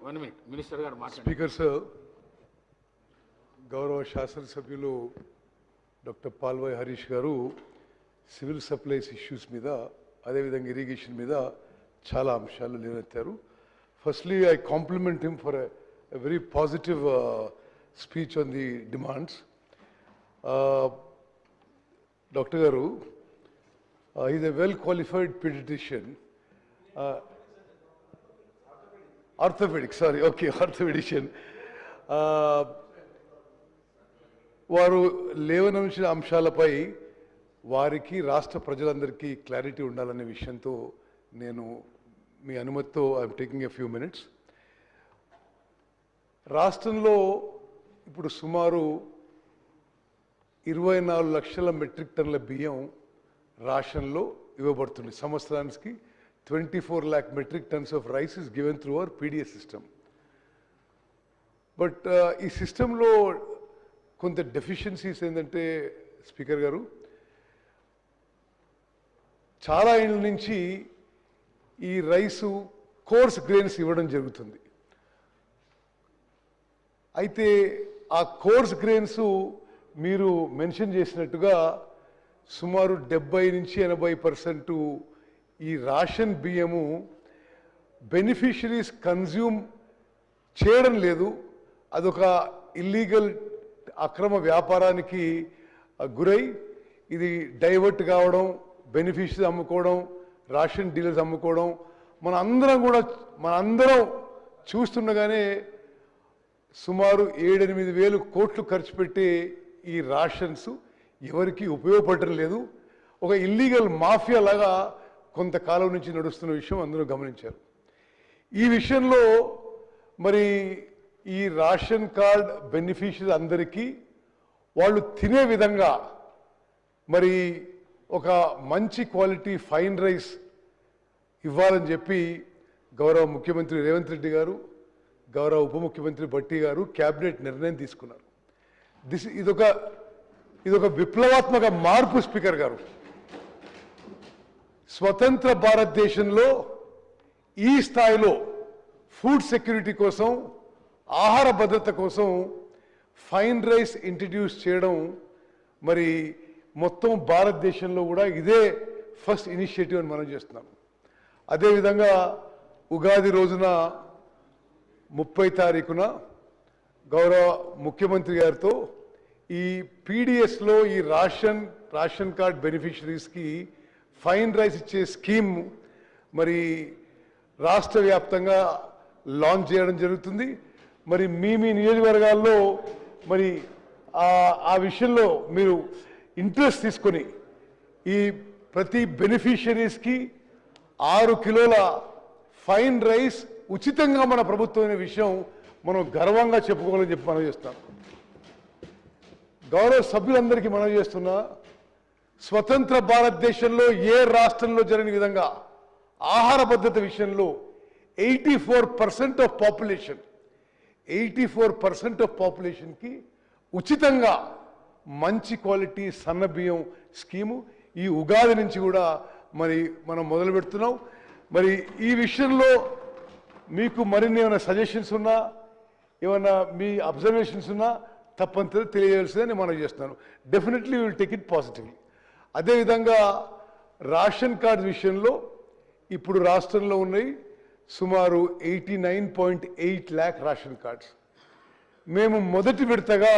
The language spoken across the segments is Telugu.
1 minute, మినిస్టర్ గారు మాట్లాడండి. స్పీకర్ సార్, గౌరవ శాసనసభ్యులు డాక్టర్ పాల్వాయి హరీష్ గారు సివిల్ సప్లైస్ ఇష్యూస్ మీద అదేవిధంగా ఇరిగేషన్ మీద చాలా అంశాలు లేవనెత్తారు. Firstly I compliment him for a very positive speech on the demands. Doctor గారు is a well qualified paediatrician, orthopaedic, sorry, okay, orthopaedician. వారు లేవనెత్తిన అంశాలపై వారికి రాష్ట్ర ప్రజలందరికీ క్లారిటీ ఉండాలనే విషయంతో నేను మీ అనుమతితో I'm taking a few minutes. రాష్ట్రంలో ఇప్పుడు సుమారు 24 లక్షల మెట్రిక్ టన్నుల బియ్యం రాషన్లో ఇవ్వబడుతుంది. సంవత్సరానికి 24 lakh metric tons of rice is given through our PDS system. But ఈ సిస్టంలో కొంత డెఫిషియన్సీస్ ఏంటంటే స్పీకర్ గారు, చాలా ఏళ్ళ నుంచి ఈ రైసు కోర్స్ గ్రెయిన్స్ ఇవ్వడం జరుగుతుంది. అయితే ఆ కోర్స్ గ్రెయిన్స్ మీరు మెన్షన్ చేసినట్టుగా సుమారు 70 నుంచి 80% ఈ రేషన్ బియ్యము బెనిఫిషరీస్ కన్జ్యూమ్ చేయడం లేదు. అదొక ఇల్లీగల్ అక్రమ వ్యాపారానికి గురై ఇది డైవర్ట్ కావడం, బెనిఫిషరీస్ అమ్ముకోవడం, రేషన్ డీలర్స్ అమ్ముకోవడం మనందరం చూస్తుండగానే సుమారు 7-8 వేలు కోట్లు ఖర్చు పెట్టి ఈ రేషన్స్ ఎవరికి ఉపయోగపడటం లేదు. ఒక ఇల్లీగల్ మాఫియా లాగా కొంతకాలం నుంచి నడుస్తున్న విషయం అందరూ గమనించారు. ఈ విషయంలో మరి ఈ రేషన్ కార్డ్ బెనిఫిషరీస్ అందరికీ వాళ్ళు తినే విధంగా మరి ఒక మంచి క్వాలిటీ ఫైన్ రైస్ ఇవ్వాలని చెప్పి గౌరవ ముఖ్యమంత్రి రేవంత్ రెడ్డి గారు, గౌరవ ఉప ముఖ్యమంత్రి భట్టి గారు క్యాబినెట్ నిర్ణయం తీసుకున్నారు. ఇదొక విప్లవాత్మక మార్పు స్పీకర్ గారు. స్వతంత్ర భారతదేశంలో ఈ స్థాయిలో ఫుడ్ సెక్యూరిటీ కోసం, ఆహార భద్రత కోసం ఫైన్ రైస్ ఇంట్రడ్యూస్ చేయడం మరి మొత్తం భారతదేశంలో కూడా ఇదే ఫస్ట్ ఇనిషియేటివ్ అని మనం చేస్తున్నాం. అదేవిధంగా ఉగాది రోజున 30 తారీఖున గౌరవ ముఖ్యమంత్రి గారితో ఈ పీడిఎస్లో ఈ రేషన్ కార్డ్ బెనిఫిషరీస్కి ఫైన్ రైస్ ఇచ్చే స్కీమ్ మరి రాష్ట్ర వ్యాప్తంగా లాంచ్ చేయడం జరుగుతుంది. మరి మీ నియోజకవర్గాల్లో మరి ఆ విషయంలో మీరు ఇంట్రెస్ట్ తీసుకొని ఈ ప్రతి బెనిఫిషరీస్కి 6 కిలోల ఫైన్ రైస్ ఉచితంగా మన ప్రభుత్వమైన విషయం మనం గర్వంగా చెప్పుకోవాలని చెప్పి మనం చేస్తాం. గౌరవ సభ్యులందరికీ మనం చేస్తున్నా, స్వతంత్ర భారతదేశంలో ఏ రాష్ట్రంలో జరిగిన విధంగా ఆహార భద్రత విషయంలో 84% ఆఫ్ పాపులేషన్కి ఉచితంగా మంచి క్వాలిటీ సన్న బియ్యం స్కీము ఈ ఉగాది నుంచి కూడా మరి మనం మొదలు పెడుతున్నాం. మరి ఈ విషయంలో మీకు మరిన్ని ఏమైనా సజెషన్స్ ఉన్నా, ఏమైనా మీ అబ్జర్వేషన్స్ ఉన్నా తప్పనిసరి తెలియజేయాల్సిందని మనం చేస్తున్నాను. Definitely will take it positively. అదేవిధంగా రేషన్ కార్డు విషయంలో ఇప్పుడు రాష్ట్రంలో ఉన్నాయి సుమారు 89.8 lakh రేషన్ కార్డ్స్. మేము మొదటి విడతగా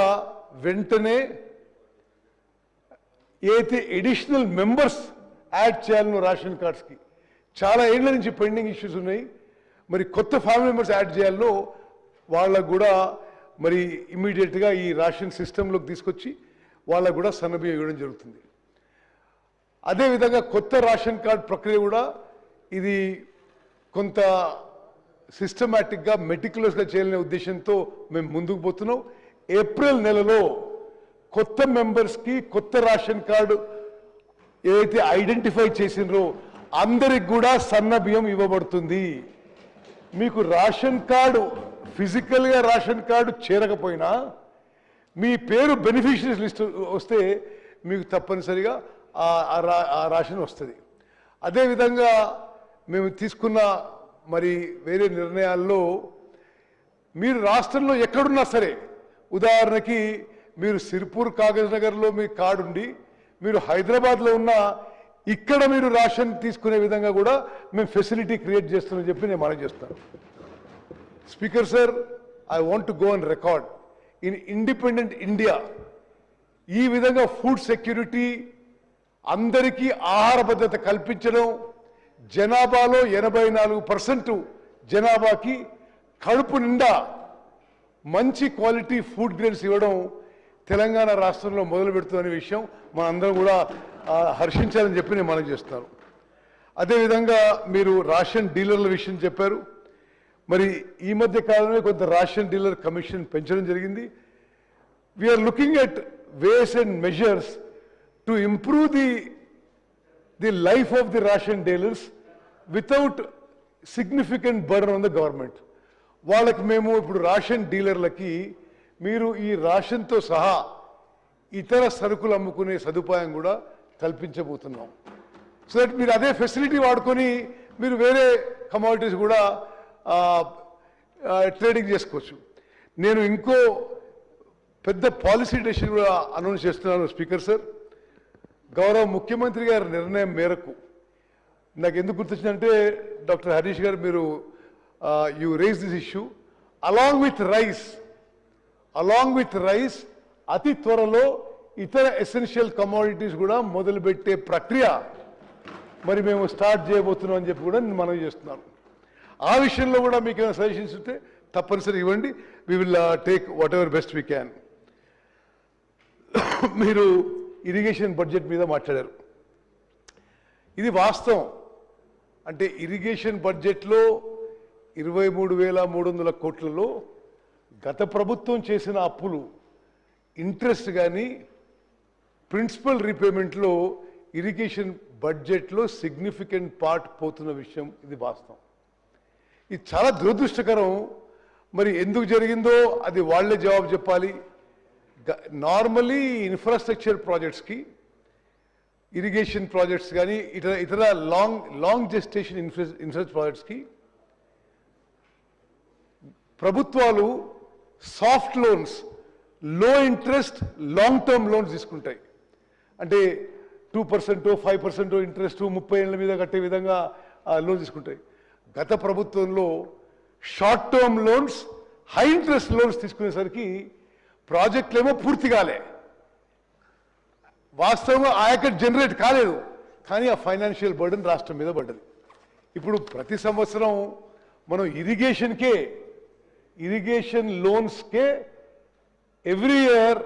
వెంటనే ఏదైతే ఎడిషనల్ మెంబర్స్ యాడ్ చేయాలనో రేషన్ కార్డ్స్కి చాలా ఏళ్ల నుంచి పెండింగ్ ఇష్యూస్ ఉన్నాయి. మరి కొత్త ఫ్యామిలీ మెంబర్స్ యాడ్ చేయాలో వాళ్ళకు కూడా మరి ఇమ్మీడియట్గా ఈ రేషన్ సిస్టంలోకి తీసుకొచ్చి వాళ్ళకు కూడా సన్నబియ్యం ఇవ్వడం జరుగుతుంది. అదేవిధంగా కొత్త రేషన్ కార్డ్ ప్రక్రియ కూడా ఇది కొంత సిస్టమేటిక్గా మెటిక్యులస్గా చేయాలనే ఉద్దేశంతో మేము ముందుకు పోతున్నాం. ఏప్రిల్ నెలలో కొత్త మెంబర్స్కి కొత్త రేషన్ కార్డు ఏదైతే ఐడెంటిఫై చేసినరో అందరికి కూడా సన్న బియ్యం ఇవ్వబడుతుంది. మీకు రేషన్ కార్డు ఫిజికల్గా రేషన్ కార్డు చేరకపోయినా మీ పేరు బెనిఫిషరీస్ లిస్ట్ వస్తే మీకు తప్పనిసరిగా ఆ రేషన్ వస్తుంది. అదేవిధంగా మేము తీసుకున్న మరి వేరే నిర్ణయాల్లో మీరు రాష్ట్రంలో ఎక్కడున్నా సరే, ఉదాహరణకి మీరు సిర్పూర్ కాగజ్ నగర్లో మీ కార్డు ఉండి మీరు హైదరాబాద్లో ఉన్న ఇక్కడ మీరు రేషన్ తీసుకునే విధంగా కూడా మేము ఫెసిలిటీ క్రియేట్ చేస్తున్నామని చెప్పి నేను మనవి చేస్తాను. Speaker sir, I want to go on record in independent India ఈ విధంగా ఫుడ్ సెక్యూరిటీ, అందరికీ ఆహార భద్రత కల్పించడం, జనాభాలో 84% జనాభాకి కడుపు నిండా మంచి క్వాలిటీ ఫుడ్ గ్రెయిన్స్ ఇవ్వడం తెలంగాణ రాష్ట్రంలో మొదలు పెడుతున్న విషయం మనందరం కూడా హర్షించాలని చెప్పి నేను మనం చేస్తున్నాను. అదేవిధంగా మీరు రేషన్ డీలర్ల విషయం చెప్పారు. మరి ఈ మధ్య కాలంలో కొంత రేషన్ డీలర్ కమిషన్ పెంచడం జరిగింది. We are looking at ways and measures to improve the life of the ration dealers without significant burden on the government. వాళ్ళకి మేము ఇప్పుడు రేషన్ డీలర్లకి మీరు ఈ రేషన్తో సహా ఇతర సరుకులు అమ్ముకునే సదుపాయం కూడా కల్పించబోతున్నాం. సో దట్ మీరు అదే ఫెసిలిటీ వాడుకొని మీరు వేరే కమోడిటీస్ కూడా ట్రేడింగ్ చేసుకోవచ్చు. నేను ఇంకో పెద్ద పాలసీ డెసిషన్ కూడా అనౌన్స్ చేస్తున్నాను స్పీకర్ సార్. గౌరవ ముఖ్యమంత్రి గారి నిర్ణయం మేరకు నాకు ఎందుకు గుర్తొచ్చిందంటే, డాక్టర్ హరీష్ గారు మీరు you raise this issue along with rice అతి త్వరలో ఇతర ఎసెన్షియల్ కమోడిటీస్ కూడా మొదలుపెట్టే ప్రక్రియ మరి మేము స్టార్ట్ చేయబోతున్నాం అని చెప్పి కూడా నేను మనవి చేస్తున్నాను. ఆ విషయంలో కూడా మీకు ఏమైనా సజెషన్స్ ఉంటే తప్పనిసరి ఇవ్వండి. We will take what ever best we can. మీరు ఇరిగేషన్ బడ్జెట్ మీద మాట్లాడారు. ఇది వాస్తవం. అంటే ఇరిగేషన్ బడ్జెట్లో 23,300 కోట్లలో గత ప్రభుత్వం చేసిన అప్పులు ఇంట్రెస్ట్ కానీ ప్రిన్సిపల్ రీపేమెంట్లో ఇరిగేషన్ బడ్జెట్లో సిగ్నిఫికెంట్ పార్ట్ పోతున్న విషయం ఇది వాస్తవం. ఇది చాలా దురదృష్టకరం. మరి ఎందుకు జరిగిందో అది వాళ్లే జవాబు చెప్పాలి. నార్మలీ ఇన్ఫ్రాస్ట్రక్చర్ ప్రాజెక్ట్స్కి, ఇరిగేషన్ ప్రాజెక్ట్స్ కానీ ఇతర లాంగ్ జెస్టేషన్ ఇన్ఫ్రాస్ట్రక్చర్ ప్రాజెక్ట్స్కి ప్రభుత్వాలు సాఫ్ట్ లోన్స్, లో ఇంట్రెస్ట్ లాంగ్ టర్మ్ లోన్స్ తీసుకుంటాయి. అంటే 2%, 5% ఇంట్రెస్ట్ 30 ఏళ్ల మీద కట్టే విధంగా లోన్ తీసుకుంటాయి. గత ప్రభుత్వంలో short term loans, high interest loans తీసుకునేసరికి ప్రాజెక్టులు ఏమో పూర్తి కాలే, వాస్తవంగా ఆయకట్ జనరేట్ కాలేదు, కానీ ఆ ఫైనాన్షియల్ బర్డెన్ రాష్ట్రం మీద పడ్డది. ఇప్పుడు ప్రతి సంవత్సరం మనం ఇరిగేషన్ లోన్స్కే ఎవ్రీ ఇయర్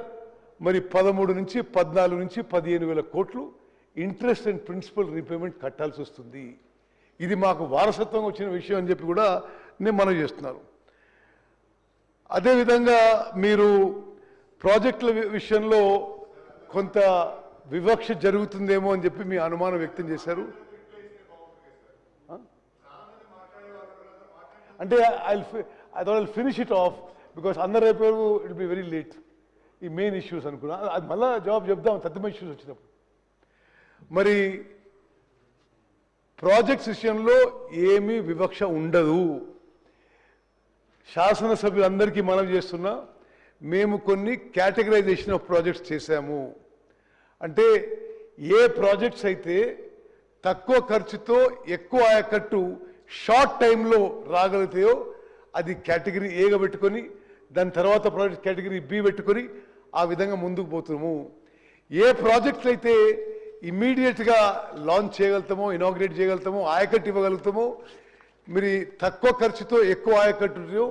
మరి 13 నుంచి 14 నుంచి 15,000 కోట్లు ఇంట్రెస్ట్ అండ్ ప్రిన్సిపల్ రీపేమెంట్ కట్టాల్సి వస్తుంది. ఇది మాకు వారసత్వంగా వచ్చిన విషయం అని చెప్పి కూడా నేను మనవి చేస్తున్నాను. అదేవిధంగా మీరు ప్రాజెక్టుల విషయంలో కొంత వివక్ష జరుగుతుందేమో అని చెప్పి మీ అనుమానం వ్యక్తం చేశారు. అంటే I thought I'll finish it off because అందరూ అయిపోయారు, ఇట్ బి వెరీ లేట్. ఈ మెయిన్ ఇష్యూస్ అనుకున్నా, అది మళ్ళీ జవాబు చెప్దాం తత్తిమ ఇష్యూస్ వచ్చినప్పుడు. మరి ప్రాజెక్ట్స్ విషయంలో ఏమీ వివక్ష ఉండదు. శాసనసభ్యులందరికీ మనవి చేస్తున్నా, మేము కొన్ని కేటగరైజేషన్ ఆఫ్ ప్రాజెక్ట్స్ చేశాము. అంటే ఏ ప్రాజెక్ట్స్ అయితే తక్కువ ఖర్చుతో ఎక్కువ ఆయకట్టు షార్ట్ టైంలో రాగలుగుతాయో అది కేటగిరీ ఏగా పెట్టుకొని, దాని తర్వాత ప్రాజెక్ట్ కేటగిరీ బి పెట్టుకొని ఆ విధంగా ముందుకు పోతున్నాము. ఏ ప్రాజెక్టులు అయితే ఇమ్మీడియట్గా లాంచ్ చేయగలుగుతామో, ఇనాగ్రేట్ చేయగలుగుతామో, ఆయకట్టు ఇవ్వగలుగుతామో, మరి తక్కువ ఖర్చుతో ఎక్కువ ఆయకట్టు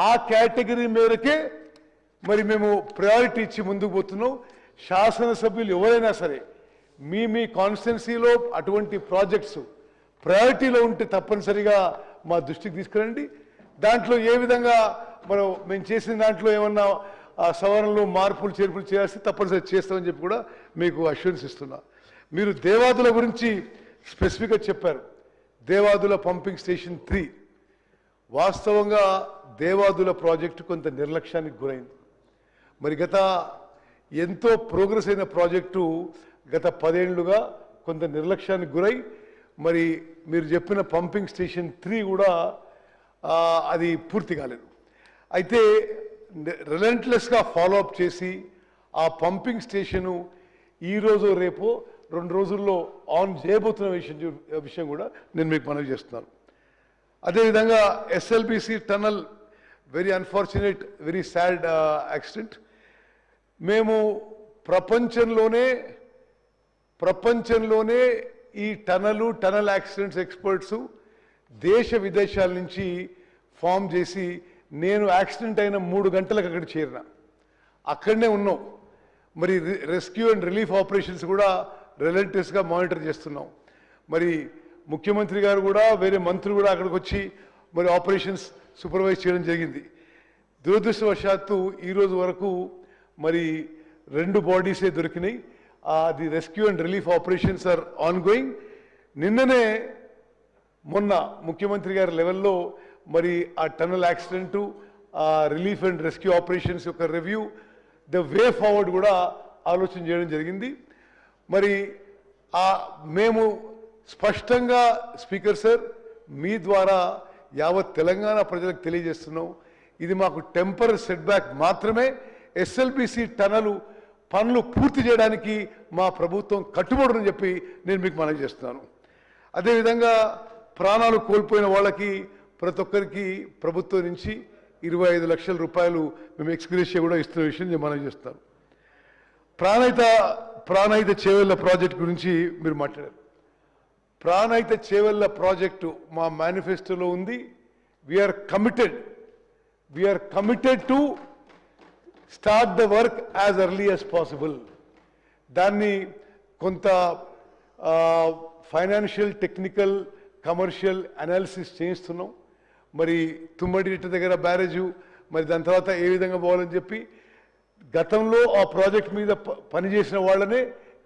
ఆ కేటగిరీ మేరకే మరి మేము ప్రయారిటీ ఇచ్చి ముందుకు పోతున్నాం. శాసనసభ్యులు ఎవరైనా సరే మీ కాన్స్టిట్యున్సీలో అటువంటి ప్రాజెక్ట్స్ ప్రయారిటీలో ఉంటే తప్పనిసరిగా మా దృష్టికి తీసుకురండి. దాంట్లో ఏ విధంగా మేము చేసిన దాంట్లో ఏమన్నా సవరణలు, మార్పులు, చేర్పులు చేయాల్సి తప్పనిసరి చేస్తామని చెప్పి కూడా మీకు అష్యూరెన్స్ ఇస్తున్నా. మీరు దేవాదుల గురించి స్పెసిఫిక్గా చెప్పారు. దేవాదుల పంపింగ్ స్టేషన్ 3 వాస్తవంగా దేవాదుల ప్రాజెక్టు కొంత నిర్లక్ష్యానికి గురైంది. మరి ఎంతో ప్రోగ్రెస్ అయిన ప్రాజెక్టు గత 10 ఏళ్లుగా కొంత నిర్లక్ష్యానికి గురై మరి మీరు చెప్పిన పంపింగ్ స్టేషన్ 3 కూడా అది పూర్తి కాలేదు. అయితే రిలెంట్లెస్గా ఫాలోఅప్ చేసి ఆ పంపింగ్ స్టేషను ఈరోజు రేపు 2 రోజుల్లో ఆన్ చేయబోతున్న విషయం కూడా నేను మీకు మనవి చేస్తున్నాను. అదేవిధంగా SLBC tunnel very unfortunate, very sad accident. మేము ప్రపంచంలోనే ఈ టనల్ యాక్సిడెంట్స్ ఎక్స్పర్ట్స్ దేశ విదేశాల నుంచి ఫామ్ చేసి నేను యాక్సిడెంట్ అయిన 3 గంటలకు అక్కడ చేరిన, అక్కడనే ఉన్నాం. మరి రెస్క్యూ అండ్ రిలీఫ్ ఆపరేషన్స్ కూడా రిలెంట్లెస్గా మానిటర్ చేస్తున్నాం. మరి ముఖ్యమంత్రి గారు కూడా వేరే మంత్రులు కూడా అక్కడికి వచ్చి మరి ఆపరేషన్స్ సూపర్వైజ్ చేయడం జరిగింది. దురదృష్టవశాత్తు ఈరోజు వరకు మరి 2 బాడీసే దొరికినాయి. The rescue and relief operations are ongoing. నిన్ననే మొన్న ముఖ్యమంత్రి గారి లెవెల్లో మరి ఆ tunnel accident, relief and rescue operations యొక్క రివ్యూ, ద వే ఫార్వర్డ్ కూడా ఆలోచన చేయడం జరిగింది. మరి మేము స్పష్టంగా స్పీకర్ సార్ మీ ద్వారా యావత్ తెలంగాణ ప్రజలకు తెలియజేస్తున్నాం, ఇది మాకు టెంపరరీ సెట్బ్యాక్ మాత్రమే. ఎస్ఎల్బిసి టనలు పనులు పూర్తి చేయడానికి మా ప్రభుత్వం కట్టుబడుని చెప్పి నేను మీకు మనవి చేస్తున్నాను. అదేవిధంగా ప్రాణాలు కోల్పోయిన వాళ్ళకి ప్రతి ఒక్కరికి ప్రభుత్వం నుంచి 25 లక్షల రూపాయలు మేము ఎక్స్గ్రేషియా కూడా ఇస్తున్న విషయం నేను మనవి చేస్తాను. ప్రాణహిత చేవెళ్ళ ప్రాజెక్ట్ గురించి మీరు మాట్లాడారు. ప్రాణహిత చేవెళ్ళ ప్రాజెక్టు మా మేనిఫెస్టోలో ఉంది. We are committed to start the work as early as possible. దాన్ని కొంత ఫైనాన్షియల్, టెక్నికల్, కమర్షియల్ అనాలిసిస్ చేయిస్తున్నాం. మరి తుమ్మడిట్ట దగ్గర బ్యారేజు, మరి దాని తర్వాత ఏ విధంగా పోవాలని చెప్పి గతంలో ఆ ప్రాజెక్ట్ మీద పనిచేసిన వాళ్ళనే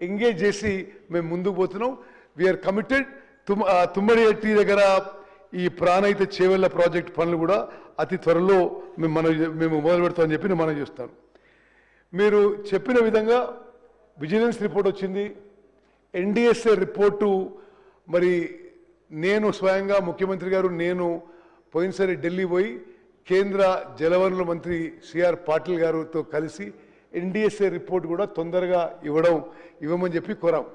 ఎంగేజ్ చేసి మేము ముందుకు పోతున్నాం. We are committed. తుమ్మడిహట్టి దగ్గర ఈ ప్రాణహిత చేవెళ్ళ ప్రాజెక్ట్ పనులు కూడా అతి త్వరలో మేము మొదలు పెడతామని చెప్పి నేను మనం చేస్తాను. మీరు చెప్పిన విధంగా విజిలెన్స్ రిపోర్ట్ వచ్చింది, ఎన్డిఎస్ఏ రిపోర్టు. మరి నేను స్వయంగా ముఖ్యమంత్రి గారు నేను పోయినసారి ఢిల్లీ పోయి కేంద్ర జలవనరుల మంత్రి సిఆర్ పాటిల్ గారితో కలిసి ఎన్డిఎస్ఏ రిపోర్ట్ కూడా తొందరగా ఇవ్వమని చెప్పి కోరాం.